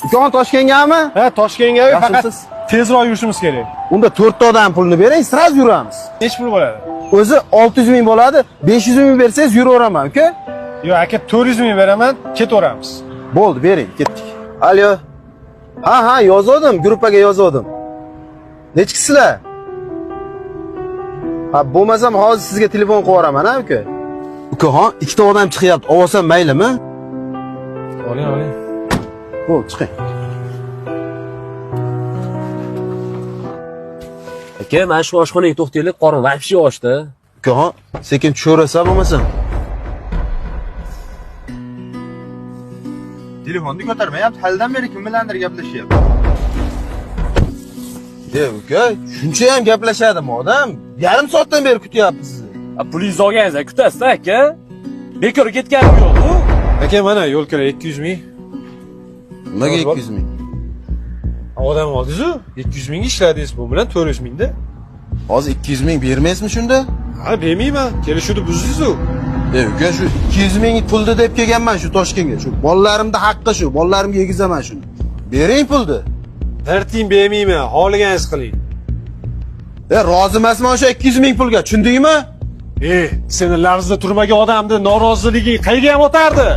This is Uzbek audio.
Ukaxon Toshkentgami? Ha, Toshkentga faqat Yaxshimisiz? tezroq yurishimiz kerak. Unda 4 ta odam pulni bering, sraz yuramiz. Nech pul bo'ladi? O'zi 600 ming bo'ladi, 500 ming bersangiz yuraveraman, uka. Yo'q, aka 400 ming beraman, ketaveramiz. Bo'ldi, bering, ketdik. Alo. Ha, yozdim, gruppaga yozdim. Nechkisizlar? Ha, bo'lmasam hozir sizga telefon qilaveraman, ha, uka. Ukaxon, ikkita odam chiqyapti. Olsam maylimi? Oling. Bo'ldi, chiqing. Aka, mana shu oshxonaga to'xtaylik, qorin vobshe ochdi. Ukaxon, sekin tushaverasa bo'lmasam. Telefonni ko'tarmayapti. Haldan beri kim bilandir gaplashyapti. Uka, shuncha ham gaplashadimi odam? Yarim soatdan beri kutyapmiz sizni. Pulingizni olganingizda kutasiz aka. Bekor ketganim yo'q-ku. Aka, mana yo'l kira 200 ming. Nimaga 200 ming? Odam oldingiz-ku, 200 ming ishladingiz, bu bilan 400 mingda. Hozir 200 ming bermaysizmi shunda? Ha, bermayman. Kelishuvni buzdingiz-ku. Uka, shu 200 ming pulni deb kelganman shu Toshkentga. Shu bolalarimda haqqi shu. Bolalarimga yegizaman shuni. Bering pulni. Bir tiyin bermayman, xohlagansiz qiling. Rozi emasman o'sha 200 ming pulga, tushundingmi? Seni lafzida turmagan odamni noroziligi qayerga ham o'tardi?